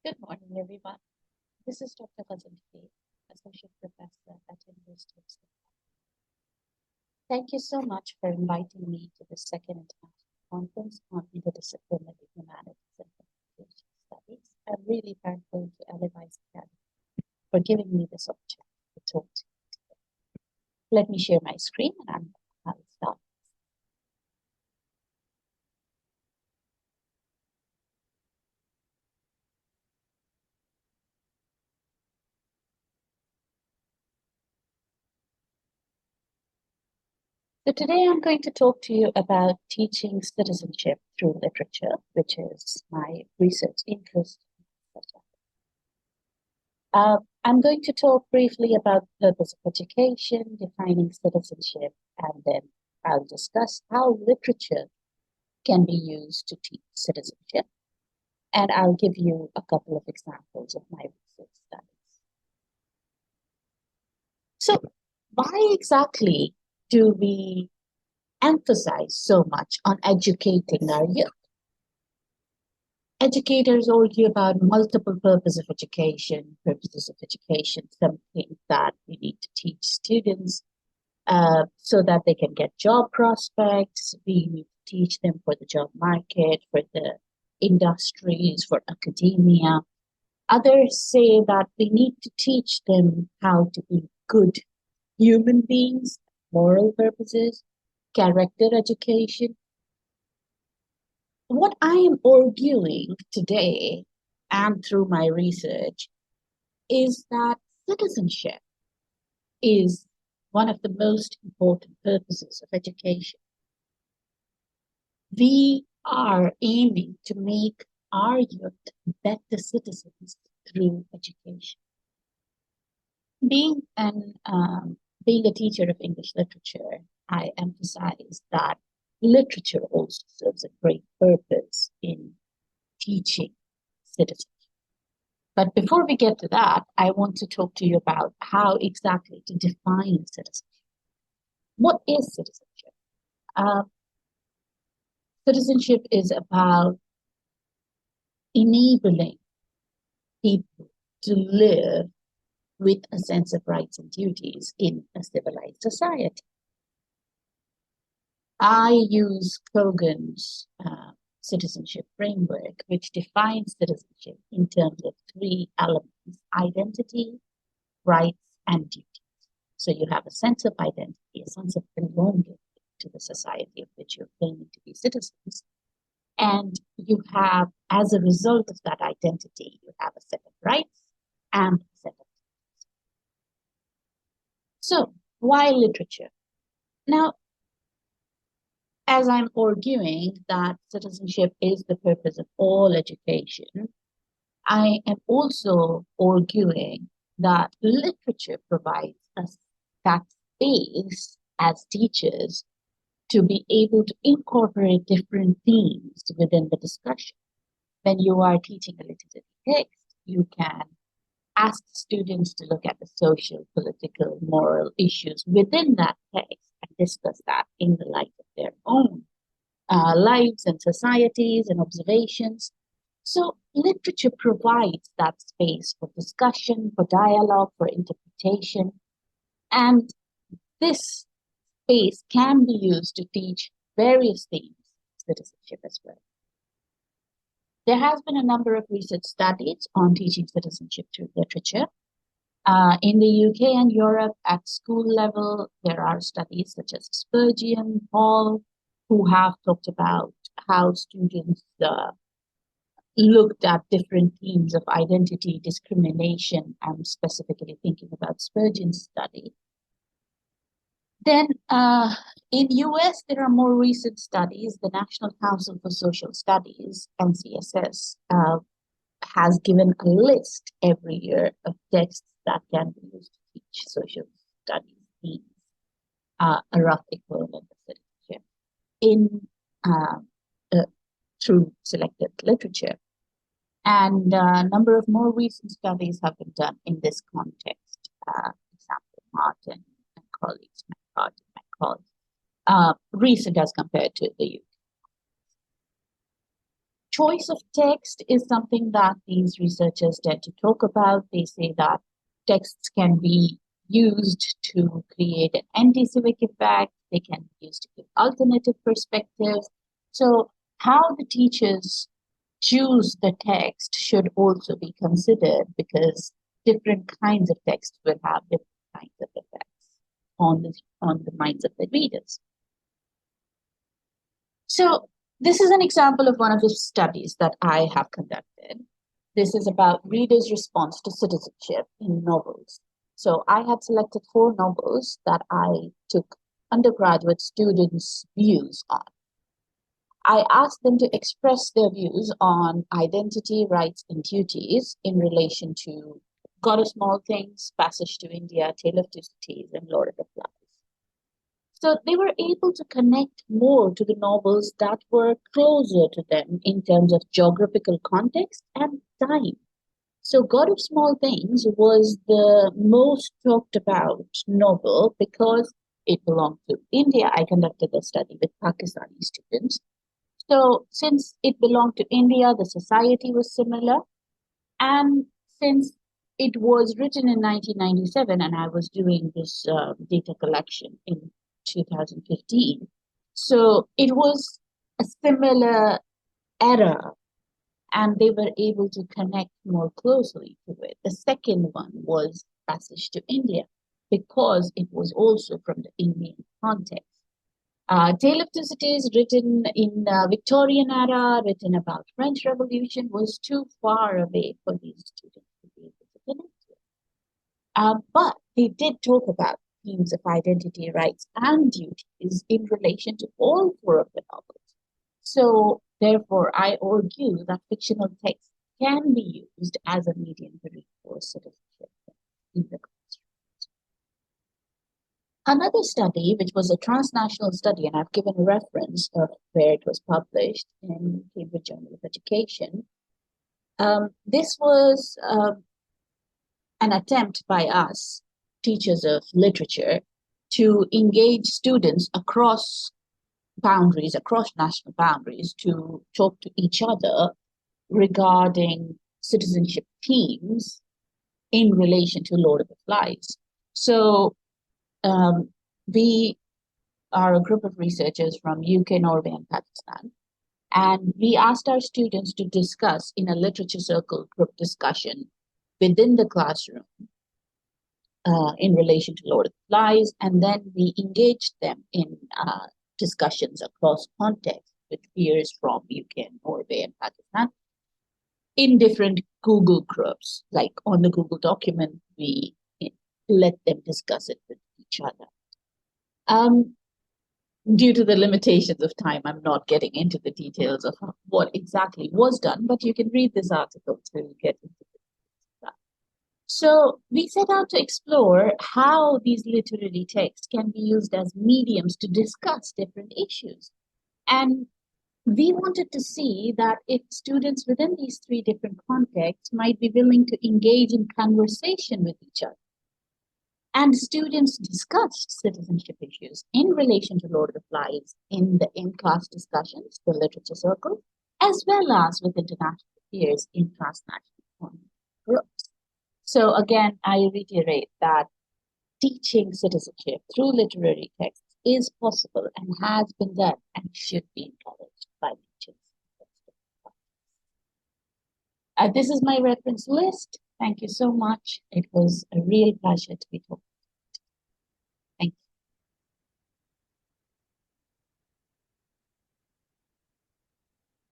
Good morning, everyone. This is Dr. Ghazal, Associate Professor at University of Sindh. Thank you so much for inviting me to the second international conference on interdisciplinary humanities and communication studies. I'm really thankful to LMI's Academy for giving me this opportunity to talk to you today. Let me share my screen and I'll start. So today I'm going to talk to you about teaching citizenship through literature, which is my research interest. I'm going to talk briefly about the purpose of education, defining citizenship, and then I'll discuss how literature can be used to teach citizenship. And I'll give you a couple of examples of my research studies. So why exactly do we emphasize so much on educating our youth? Educators argue about multiple purposes of education. Some think that we need to teach students so that they can get job prospects. We need to teach them for the job market, for the industries, for academia. Others say that we need to teach them how to be good human beings, moral purposes, character education. What I am arguing today and through my research is that citizenship is one of the most important purposes of education. We are aiming to make our youth better citizens through education. Being a teacher of English literature, I emphasize that literature also serves a great purpose in teaching citizenship. But before we get to that, I want to talk to you about how exactly to define citizenship. What is citizenship? Citizenship is about enabling people to live with a sense of rights and duties in a civilized society. I use Kogan's citizenship framework, which defines citizenship in terms of three elements: identity, rights, and duties. So you have a sense of identity, a sense of belonging to the society of which you're claiming to be citizens. And you have, as a result of that identity, you have a set of rights and a set of duties. So why literature? Now, as I'm arguing that citizenship is the purpose of all education, I am also arguing that literature provides us that space as teachers to be able to incorporate different themes within the discussion. When you are teaching a literary text, you can ask students to look at the social, political, moral issues within that text and discuss that in the light of their own lives and societies and observations. So literature provides that space for discussion, for dialogue, for interpretation. And this space can be used to teach various themes of citizenship as well. There has been a number of research studies on teaching citizenship through literature. In the UK and Europe, at school level, there are studies such as Spurgeon, Hall, who have talked about how students looked at different themes of identity, discrimination, and specifically thinking about Spurgeon's study. Then in US, there are more recent studies. The National Council for Social Studies, NCSS, has given a list every year of texts that can be used to teach social studies themes, a rough equivalent of citizenship, in through selected literature. And a number of more recent studies have been done in this context. Example, Martin and colleagues, recent as compared to the UK. choice of text is something that these researchers tend to talk about. They say that texts can be used to create an anti-civic effect. They can be used to give alternative perspectives. So how the teachers choose the text should also be considered, because different kinds of text will have different kinds of effects on the minds of the readers. So this is an example of one of the studies that I have conducted. This is about readers' response to citizenship in novels. So I had selected 4 novels that I took undergraduate students' views on. I asked them to express their views on identity, rights, and duties in relation to God of Small Things, Passage to India, Tale of Two Cities, and Lord of the Flies. So they were able to connect more to the novels that were closer to them in terms of geographical context and time. So God of Small Things was the most talked about novel because it belonged to India. I conducted a study with Pakistani students. So since it belonged to India, the society was similar. And since it was written in 1997 and I was doing this data collection in 2015, so it was a similar era and they were able to connect more closely to it. The second one was Passage to India because it was also from the Indian context. Tale of Two Cities, written in Victorian era, written about French Revolution, was too far away for these students to be able to connect with. But they did talk about themes of identity, rights, and duties in relation to all 4 of the novels. So, therefore, I argue that fictional text can be used as a medium to reinforce citizenship in the classroom. Another study, which was a transnational study, and I've given a reference of where it was published in Cambridge Journal of Education. This was an attempt by us, teachers of literature, to engage students across boundaries, across national boundaries, to talk to each other regarding citizenship themes in relation to Lord of the Flies. So we are a group of researchers from UK, Norway, and Pakistan. And we asked our students to discuss in a literature circle group discussion within the classroom in relation to Lord of the Flies. And then we engaged them in discussions across contexts with peers from UK, Norway, and Pakistan in different Google groups. Like on the Google document, we let them discuss it with each other. Due to the limitations of time, I'm not getting into the details of what exactly was done, but you can read this article to get into that. So we set out to explore how these literary texts can be used as mediums to discuss different issues. And we wanted to see that if students within these 3 different contexts might be willing to engage in conversation with each other. And students discussed citizenship issues in relation to Lord of the Flies in the in-class discussions, the literature circle, as well as with international peers in transnational groups. So again, I reiterate that teaching citizenship through literary texts is possible and has been done and should be encouraged by teachers. This is my reference list. Thank you so much. It was a real pleasure to be talking.